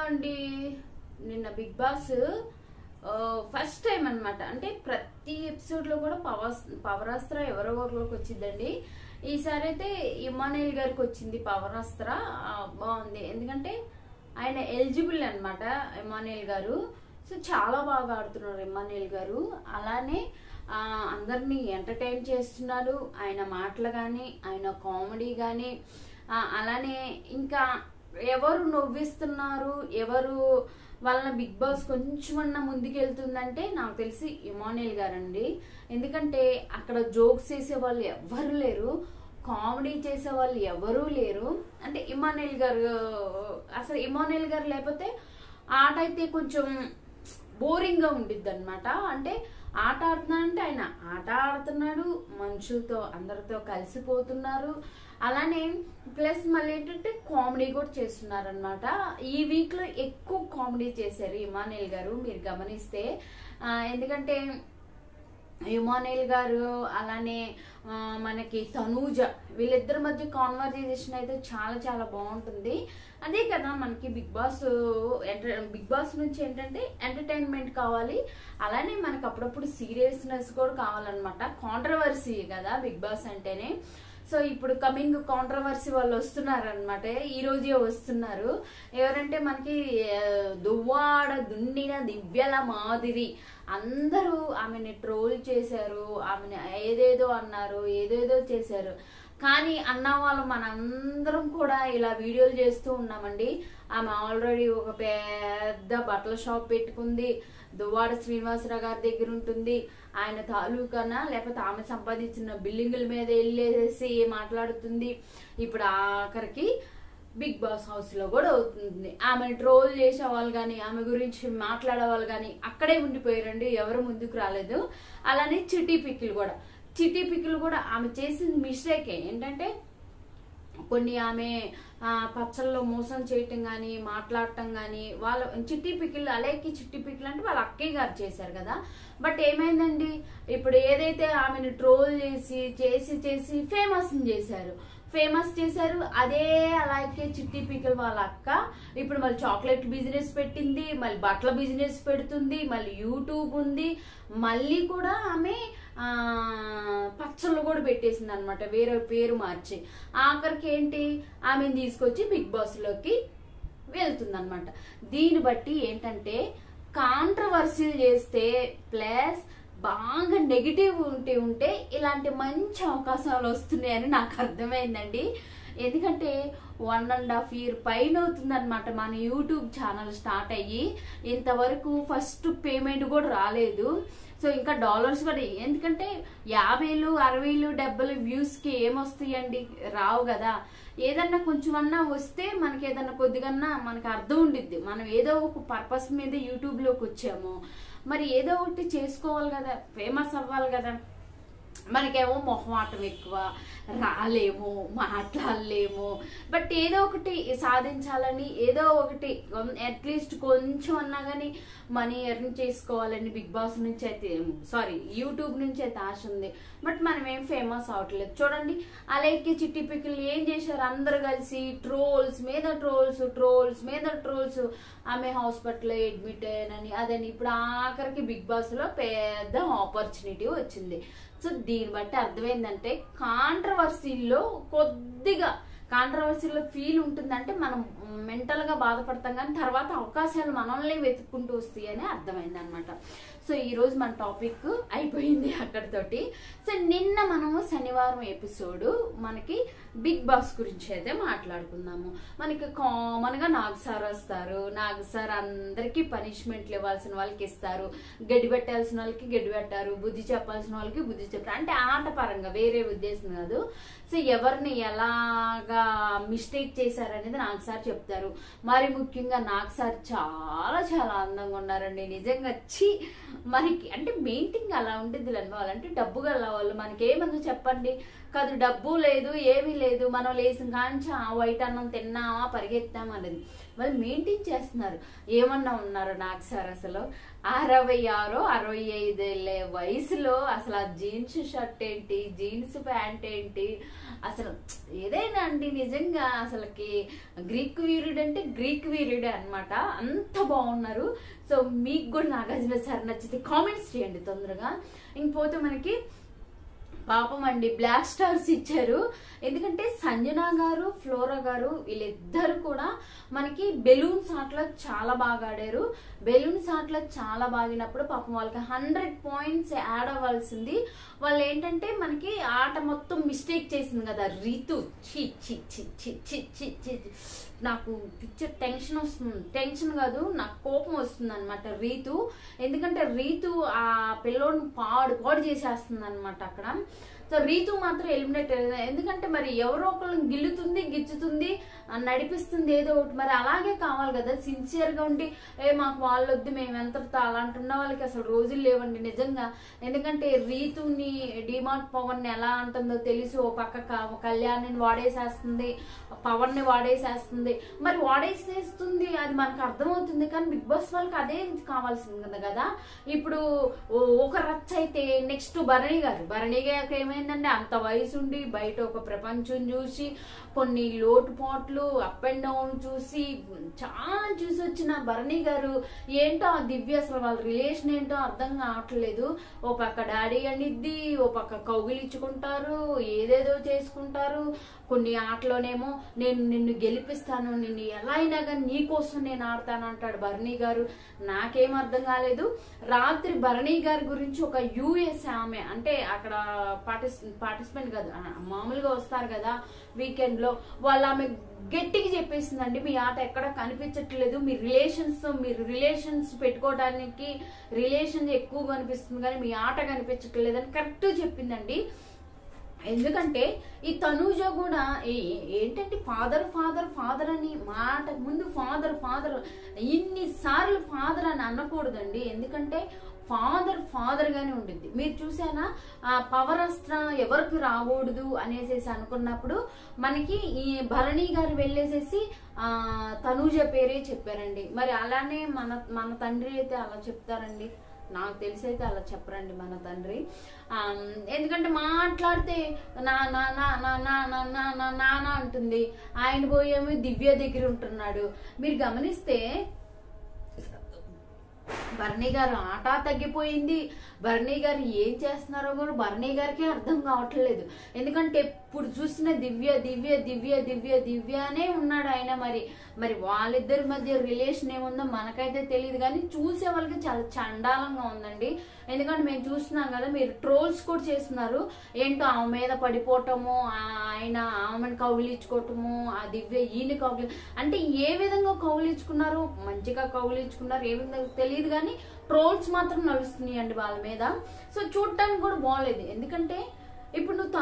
అండి నిన్న big boss first time అన్నమాట. అంటే ప్రతి ఎపిసోడ్ లో కూడా పవరాస్త్ర ఎవరెవరిలోకి వచ్చిందండి. ఈసారి అయితే ఇమానుయేల్ గారికి వచ్చింది పవరాస్త్ర. బాగుంది, ఎందుకంటే ఆయన ఎలిజిబుల్ అన్నమాట ఇమానుయేల్ గారు. సో చాలా బాగా ఆడుతున్నారు ఇమానుయేల్ గారు. అలానే అందరినీ ఎంటర్టైన్ చేస్తున్నారు ఆయన మాటలు కానీ, ఆయన కామెడీ కానీ. అలానే ఇంకా ఎవరు నవ్విస్తున్నారు, ఎవరు వాళ్ళ బిగ్ బాస్ కొంచెమన్నా ముందుకెళ్తుందంటే నాకు తెలిసి ఇమానుయేల్ గారండి. ఎందుకంటే అక్కడ జోక్స్ చేసే వాళ్ళు ఎవ్వరు లేరు, కామెడీ చేసే వాళ్ళు ఎవరూ లేరు. అంటే ఇమానుయేల్ గారు, అసలు ఇమానుయేల్ గారు లేకపోతే ఆట అయితే కొంచెం బోరింగ్ గా ఉండిద్ది అనమాట. అంటే ఆట ఆడుతున్నాడంటే ఆయన ఆట ఆడుతున్నాడు, మనుషులతో అందరితో కలిసిపోతున్నారు. అలానే ప్లస్ మళ్ళీ ఏంటంటే కామెడీ కూడా చేస్తున్నారు అనమాట. ఈ వీక్ లో ఎక్కువ కామెడీ చేశారు ఇమానుయేల్ గారు, మీరు గమనిస్తే. ఎందుకంటే ఇమానుయేల్ గారు అలానే మనకి తనూజ, వీళ్ళిద్దరి మధ్య కాన్వర్జేషన్ అయితే చాలా చాలా బాగుంటుంది. అదే కదా మనకి బిగ్ బాస్ నుంచి ఏంటంటే ఎంటర్టైన్మెంట్ కావాలి, అలానే మనకు అప్పుడప్పుడు సీరియస్నెస్ కూడా కావాలన్నమాట. కాంట్రవర్సీ కదా బిగ్ బాస్ అంటేనే. సో ఇప్పుడు కమింగ్ కాంట్రవర్సీ వాళ్ళు వస్తున్నారనమాట, ఈ రోజే వస్తున్నారు. ఎవరంటే మనకి దువ్వాడ దున్నిన దివ్యల మాదిరి. అందరూ ఆమెని ట్రోల్ చేశారు, ఆమెని ఏదేదో అన్నారు, ఏదేదో చేశారు. కానీ అన్న వాళ్ళు మనందరం కూడా ఇలా వీడియోలు చేస్తూ ఉన్నామండి. ఆమె ఆల్రెడీ ఒక పెద్ద బట్టల షాప్ పెట్టుకుంది, దువ్వాడ శ్రీనివాసరావు గారి దగ్గర ఉంటుంది. ఆయన తాలూకానా లేకపోతే ఆమె సంపాదించిన బిల్డింగుల మీద వెళ్ళేసి మాట్లాడుతుంది. ఇప్పుడు ఆఖరికి బిగ్ బాస్ హౌస్ లో కూడా అవుతుంది. ఆమెను ట్రోల్ చేసే వాళ్ళు కానీ, ఆమె గురించి మాట్లాడే వాళ్ళు కానీ అక్కడే ఉండిపోయారండి, ఎవరు ముందుకు రాలేదు. అలానే చిట్టి పిక్కులు కూడా ఆమె చేసిన మిస్టేక్ ఏంటంటే కొన్ని ఆమె పచ్చల్లో మోసం చేయటం కానీ, మాట్లాడటం కానీ, వాళ్ళ చిట్టి పికిల్ అలేకి చిట్టి పికిల్ అంటే వాళ్ళ అక్కయ్య గారు చేశారు కదా. బట్ ఏమైందండి, ఇప్పుడు ఏదైతే ఆమెను ట్రోల్ చేసి ఫేమస్ చేశారు అదే అలాగే చిట్టి పికిల్ వాళ్ళ అక్క ఇప్పుడు మళ్ళీ చాక్లెట్ బిజినెస్ పెట్టింది, మళ్ళీ బట్టల బిజినెస్ పెడుతుంది, మళ్ళీ యూట్యూబ్ ఉంది, మళ్ళీ కూడా ఆమె పచ్చళ్ళు కూడా పెట్టేసింది అనమాట, వేరే పేరు మార్చి. ఆఖరికి ఏంటి, ఆమెను తీసుకొచ్చి బిగ్ బాస్ లోకి వెళ్తుంది అనమాట. దీన్ని బట్టి ఏంటంటే కాంట్రవర్సీలు చేస్తే ప్లస్ బాగా నెగిటివ్ ఉంటే ఇలాంటి మంచి అవకాశాలు వస్తున్నాయని నాకు అర్థమైందండి. ఎందుకంటే 1.5 year పైన అవుతుంది అనమాట మన యూట్యూబ్ ఛానల్ స్టార్ట్ అయ్యి. ఇంతవరకు ఫస్ట్ పేమెంట్ కూడా రాలేదు. సో ఇంకా డాలర్స్ కూడా, ఎందుకంటే 50,000, 60,000, 70,000 వ్యూస్ కి ఏమొస్తాయండి, రావు కదా. ఏదన్నా కొంచెమన్నా వస్తే మనకి ఏదన్నా కొద్దిగన్నా మనకి అర్థం ఉండిద్ది. మనం ఏదో ఒక పర్పస్ మీద యూట్యూబ్ లోకి వచ్చాము, మరి ఏదో ఒకటి చేసుకోవాలి కదా, ఫేమస్ అవ్వాలి కదా. మనకేమో మొహమాటం ఎక్కువ, రాలేము, మాట్లాడలేము. బట్ ఏదో ఒకటి సాధించాలని, ఏదో ఒకటి అట్లీస్ట్ కొంచెం అన్నా కానీ మనీ ఎర్న్ చేసుకోవాలని బిగ్ బాస్ నుంచి అయితే యూట్యూబ్ నుంచి అయితే ఆశ ఉంది. బట్ మనం ఏం ఫేమస్ అవట్లేదు. చూడండి అలాగే చిట్టి పిక్కులు ఏం చేశారు, అందరు కలిసి ట్రోల్స్ మీద ట్రోల్స్. ఆమె హాస్పిటల్లో అడ్మిట్ అయ్యానని అదని. ఇప్పుడు ఆఖరికి బిగ్ బాస్ లో పెద్ద ఆపర్చునిటీ వచ్చింది. సో దీన్ని బట్టి అర్థమైందంటే కాంట్రవర్సీలో ఫీల్ ఉంటుందంటే మనం మెంటల్ గా బాధపడతాం, కానీ తర్వాత అవకాశాలు మనల్ని వెతుక్కుంటూ వస్తాయి అని అర్థమైంది అనమాట. సో ఈ రోజు మన టాపిక్ అయిపోయింది అక్కడితోటి. సో నిన్న మనము శనివారం ఎపిసోడ్ మనకి బిగ్ బాస్ గురించి అయితే మాట్లాడుకుందాము. మనకి కామన్ గా నాగ్ సార్ వస్తారు, నాగ్ సార్ అందరికి పనిష్మెంట్లు ఇవ్వాల్సిన వాళ్ళకి ఇస్తారు, గడ్డి పెట్టాల్సిన వాళ్ళకి గడ్డి పెట్టారు, బుద్ధి చెప్పాల్సిన వాళ్ళకి బుద్ధి చెప్తారు. అంటే ఆట పరంగా, వేరే ఉద్దేశం కాదు. సో ఎవరిని ఎలాగా మిస్టేక్ చేశారనేది నాగ్ సార్ చెప్తారు. మరి ముఖ్యంగా నాగ్ సార్ చాలా చాలా అందంగా ఉన్నారండి నిజంగా. మనకి అంటే మెయింటింగ్ అలా ఉంటుంది వాళ్ళంటే డబ్బు గల వాళ్ళు. మనకి ఏమన్నా చెప్పండి కాదు, డబ్బు లేదు ఏమీ లేదు, మనం లేసిన కాంచి వైట్ అన్నం తిన్నామా పరిగెత్తామా అనేది. వాళ్ళు మెయింటైన్ చేస్తున్నారు. ఏమన్నా ఉన్నారు నాకు సార్ అసలు 66 65 వయసులో అసలు ఆ జీన్స్ షర్ట్ ఏంటి, జీన్స్ ప్యాంట్ ఏంటి, అసలు ఏదైనా అండి నిజంగా అసలుకి గ్రీక్ వీరుడు అంటే గ్రీక్ వీరుడే అనమాట. అంత బాగున్నారు. సో మీకు కూడా నాగార్జున సార్ నచ్చితే కామెంట్స్ చేయండి తొందరగా. ఇంకపోతే మనకి పాపం అండి బ్లాక్ స్టార్స్ ఇచ్చారు. ఎందుకంటే సంజన గారు, ఫ్లోరా గారు వీళ్ళిద్దరు కూడా మనకి బెలూన్స్ ఆటలో చాలా బాగా ఆడారు. బెలూన్స్ ఆటలో చాలా బాగినప్పుడు పాపం వాళ్ళకి 100 పాయింట్స్ యాడ్ అవ్వాల్సింది. వాళ్ళు ఏంటంటే మనకి ఆట మొత్తం మిస్టేక్ చేసింది కదా రీతు. చి చి చి చి చి చి చి నాకు పిక్చర్ టెన్షన్ వస్తుంది, టెన్షన్ కాదు నాకు కోపం వస్తుంది అనమాట రీతు. ఎందుకంటే రీతు ఆ పిల్లోని పాడు చేసేస్తుంది అనమాట అక్కడ. సో రీతు మాత్రం ఎలిమినేట్. ఎందుకంటే మరి ఎవరో ఒకళ్ళని గిల్లుతుంది, గిచ్చుతుంది, నడిపిస్తుంది ఏదో ఒకటి. మరి అలాగే కావాలి కదా, సిన్సియర్ గా ఉండి మాకు వాళ్ళొద్దు మేము ఎంతతో అలాంటి ఉన్న వాళ్ళకి అసలు రోజులు లేవండి నిజంగా. ఎందుకంటే రీతుని డిమార్ట్ పవన్ ని ఎలా అంటుందో తెలుసు. ఓ పక్క కళ్యాణ్ని వాడేసేస్తుంది, పవన్ ని వాడేసేస్తుంది. మరి వాడేసేస్తుంది అది మనకు అర్థమవుతుంది, కానీ బిగ్ బాస్ వాళ్ళకి అదే కావాల్సింది కదా. ఇప్పుడు ఒక రచ్చ అయితే నెక్స్ట్ భరణి గారికి ఏమైందంటే అంత వయసు ఉండి బయట ఒక ప్రపంచం చూసి కొన్ని లోటుపాట్లు అప్ అండ్ డౌన్ చూసి చాలా చూసి వచ్చిన భరణి గారు ఏంటో ఆ దివ్య అసలు వాళ్ళ రిలేషన్ ఏంటో అర్థం కావట్లేదు. ఓ పక్క డాడీ అనిద్ది, ఓ పక్క కౌగిలించుకుంటారు, ఏదేదో చేసుకుంటారు. కొన్ని ఆటలోనేమో నేను నిన్ను గెలిపిస్తాను, నిన్ను ఎలా అయినా కానీ నీకోసం నేను ఆడతాను అంటాడు భరణి గారు. నాకేం అర్థం కాలేదు. రాత్రి భరణి గారి గురించి ఒక యూఎస్ ఆమె అంటే అక్కడ పార్టిసిపెంట్ కదా మామూలుగా వస్తారు కదా వీకెండ్ లో, వాళ్ళు ఆమె గట్టిగా చెప్పేసిందండి మీ ఆట ఎక్కడ కనిపించట్లేదు, మీ రిలేషన్స్ పెట్టుకోవడానికి రిలేషన్ ఎక్కువ కనిపిస్తుంది కానీ మీ ఆట కనిపించట్లేదు అని కరెక్ట్ చెప్పిందండి. ఎందుకంటే ఈ తనూజ కూడా ఏంటంటే ఫాదర్ అని మాట ముందు ఫాదర్ ఇన్నిసార్లు ఫాదర్ అని అనకూడదండి. ఎందుకంటే ఫాదర్ గానే ఉండింది. మీరు చూసానా ఆ పవర్ అస్త్రం ఎవరికి రాకూడదు అనేసి అనుకున్నప్పుడు మనకి ఈ భరణి గారు వెళ్ళేసేసి తనూజ పేరే చెప్పారండి. మరి అలానే మన తండ్రి అయితే అలా చెప్తారండి? నాకు తెలిసి అయితే అలా చెప్పరండి మన తండ్రి. ఎందుకంటే మాట్లాడితే నాన్న అంటుంది, ఆయన పోయేమో దివ్య దగ్గర ఉంటున్నాడు. మీరు గమనిస్తే భరణి గారు ఆట తగ్గిపోయింది. భరణి గారు ఏం చేస్తున్నారో కూడా భరణి గారికి అర్థం కావట్లేదు. ఎందుకంటే ఎప్పుడు చూసిన దివ్య అనే ఉన్నాడు ఆయన. మరి వాళ్ళిద్దరి మధ్య రిలేషన్ ఏముందో మనకైతే తెలియదు, కానీ చూసే వాళ్ళకి చాలా చండాలంగా ఉందండి. ఎందుకంటే మేము చూస్తున్నాం కదా, మీరు ట్రోల్స్ కూడా చేస్తున్నారు. ఏంటో ఆమె మీద పడిపోవటము, ఆయన ఆమెను కౌగిలించుకోవటము, ఆ దివ్య ఈయన అంటే ఏ విధంగా కౌగిలించుకున్నారు, మంచిగా కౌగిలించుకున్నారు ఏ విధంగా తెలియదు, కానీ ట్రోల్స్ మాత్రం నడుస్తున్నాయి అండి వాళ్ళ మీద. సో చూడటానికి కూడా బాగలేదు. ఎందుకంటే ఇప్పుడు నువ్వు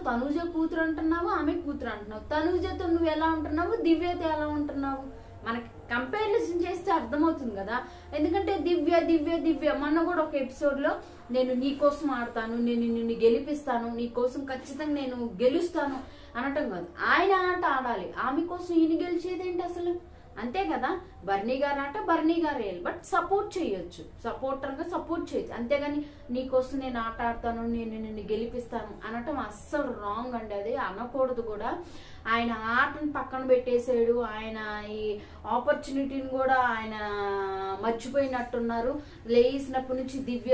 తనూజ కూతురు అంటున్నావు, ఆమె కూతురు అంటున్నావు. తనూజతో నువ్వు ఎలా ఉంటున్నావు, దివ్యతో ఎలా ఉంటున్నావు, మనకి కంపారిజన్ చేస్తే అర్థమవుతుంది కదా. ఎందుకంటే దివ్య మొన్న కూడా ఒక ఎపిసోడ్ లో నేను నీకోసం ఆడతాను, నేను నిన్ను గెలిపిస్తాను, నీకోసం ఖచ్చితంగా నేను గెలుస్తాను అనటం కాదు. ఆయన ఆట ఆడాలి, ఆమె కోసం ఈయన గెలిచేదేంటి అసలు? అంతే కదా. భరణి గారు ఆట భరణి గారు వేయాలి, బట్ సపోర్ట్ చేయొచ్చు, సపోర్టర్గా సపోర్ట్ చేయొచ్చు. అంతేగాని నీకోసం నేను ఆట ఆడతాను, నేను నిన్ను గెలిపిస్తాను అనటం అస్సలు రాంగ్ అండి. అది అనకూడదు కూడా. ఆయన ఆటను పక్కన పెట్టేసాడు. ఆయన ఈ ఆపర్చునిటీని కూడా ఆయన మర్చిపోయినట్టున్నారు. లేచినప్పటి నుంచి దివ్య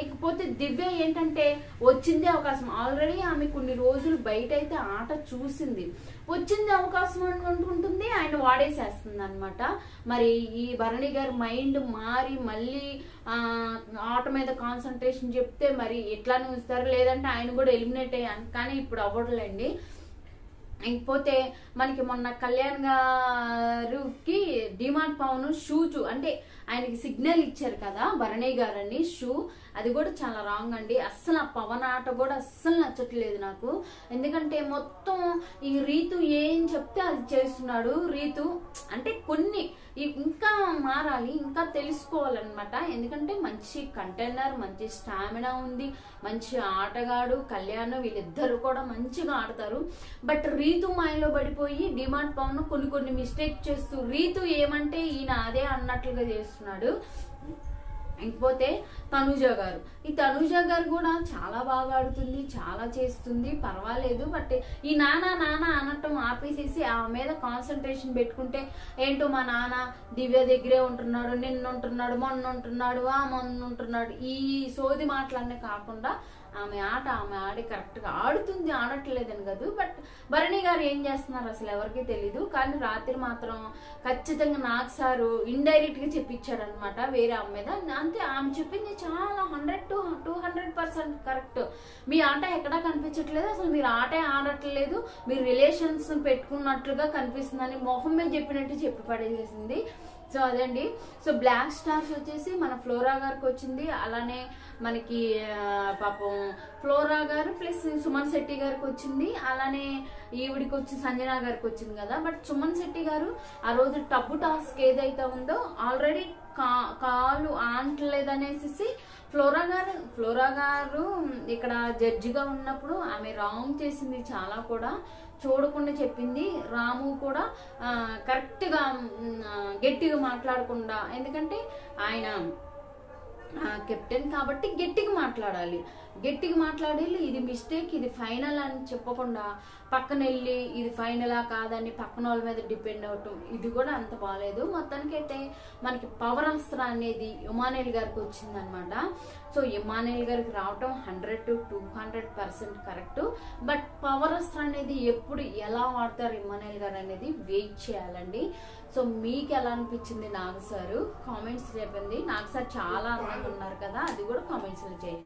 ఇకపోతే దివ్య ఏంటంటే వచ్చిందే అవకాశం. ఆల్రెడీ ఆమె కొన్ని రోజులు బయట అయితే ఆట చూసింది, వచ్చింది అవకాశం అనుకుంటుంది, ఆయన వాడేసేస్తుంది అనమాట. మరి ఈ భరణి గారి మైండ్ మారి మళ్ళీ ఆట మీద కాన్సన్ట్రేషన్ చెప్తే మరి ఎట్లానే ఉంచుతారు, లేదంటే ఆయన కూడా ఎలిమినేట్ అయ్యాను. కానీ ఇప్పుడు అవ్వట్లేండి. ఇంకపోతే మనకి మొన్న కళ్యాణ్ గారికి డిమాండ్ పవన్ షూ అంటే ఆయనకి సిగ్నల్ ఇచ్చారు కదా భరణి గారని షూ, అది కూడా చాలా రాంగ్ అండి. అస్సలు ఆ పవన్ ఆట కూడా అస్సలు నచ్చట్లేదు నాకు. ఎందుకంటే మొత్తం ఈ రీతు ఏం చెప్తే అది చేస్తున్నాడు. రీతు అంటే కొన్ని ఇంకా మారాలి, ఇంకా తెలుసుకోవాలన్నమాట. ఎందుకంటే మంచి కంటైనర్, మంచి స్టామినా ఉంది, మంచి ఆటగాడు కళ్యాణ్, వీళ్ళిద్దరు కూడా మంచిగా ఆడతారు. బట్ రీతు మాయలో పడిపోయి డిమాండ్ పవన్ కొన్ని మిస్టేక్ చేస్తూ రీతు ఏమంటే ఈయన అదే అన్నట్లుగా చేస్తున్నాడు. ఇంకపోతే తనుజ గారు, ఈ తనుజ గారు కూడా చాలా బాగా ఆడుతుంది, చాలా చేస్తుంది, పర్వాలేదు. బట్ ఈ నాన్న అనటం ఆపేసేసి ఆ మీద కాన్సన్ట్రేషన్ పెట్టుకుంటే, ఏంటో మా నాన్న దివ్య దగ్గరే ఉంటున్నాడు, నిన్న ఉంటున్నాడు, మొన్న ఉంటున్నాడు, మొన్న ఉంటున్నాడు, ఈ సోది మాటలన్నీ కాకుండా ఆమె ఆడి కరెక్ట్గా ఆడుతుంది, ఆడట్లేదని కాదు. బట్ భరణి గారు ఏం చేస్తున్నారు అసలు ఎవరికి తెలీదు. కానీ రాత్రి మాత్రం ఖచ్చితంగా నాకు సారు ఇండైరెక్ట్ గా చెప్పించాడు అనమాట వేరే ఆమె మీద. అంతే, ఆమె చెప్పింది చాలా 100 to 200% కరెక్ట్. మీ ఆట ఎక్కడా కనిపించట్లేదు, అసలు మీరు ఆటే ఆడట్లేదు, మీరు రిలేషన్స్ పెట్టుకున్నట్లుగా కనిపిస్తుందని మొహం మీద చెప్పినట్టు చెప్పి పడేసేసింది. సో అదండి. సో బ్లాక్ స్టార్స్ వచ్చేసి మన ఫ్లోరా గారికి వచ్చింది, అలానే మనకి పాపం ఫ్లోరా గారు ప్లస్ సుమన్ శెట్టి గారికి వచ్చింది, అలానే ఈవిడికి వచ్చి సంజన గారికి వచ్చింది కదా. బట్ సుమన్ శెట్టి గారు ఆ రోజు టబ్బు టాస్క్ ఏదైతే ఉందో ఆల్రెడీ కాలు ఆంటలేదనేసి ఫ్లోరా గారు ఇక్కడ జడ్జిగా ఉన్నప్పుడు ఆమె రాంగ్ చేసింది, చాలా కూడా చూడకుండా చెప్పింది. రాము కూడా కరెక్ట్ గా గట్టిగా మాట్లాడకుండా, ఎందుకంటే ఆయన కెప్టెన్ కాబట్టి గట్టిగా మాట్లాడాలి, ఇది మిస్టేక్, ఇది ఫైనల్ అని చెప్పకుండా పక్కన వెళ్ళి ఇది ఫైనలా కాదని పక్కన వాళ్ళ మీద డిపెండ్ అవటం, ఇది కూడా అంత బాగాలేదు. మొత్తానికైతే మనకి పవర్ అస్త్ర అనేది ఇమానుయేల్ గారికి వచ్చింది అనమాట. సో ఇమానుయేల్ గారికి రావటం 100 to 200% కరెక్ట్. బట్ పవర్ అస్త్ర అనేది ఎప్పుడు ఎలా వాడతారు ఇమానుయేల్ గారు అనేది వెయిట్ చేయాలండి. సో మీకు ఎలా అనిపించింది నాగ్ సార్ కామెంట్స్ చెప్పండి. నాగ్ సార్ చాలా అందంగా ఉన్నారు కదా, అది కూడా కామెంట్స్ లో చేయండి.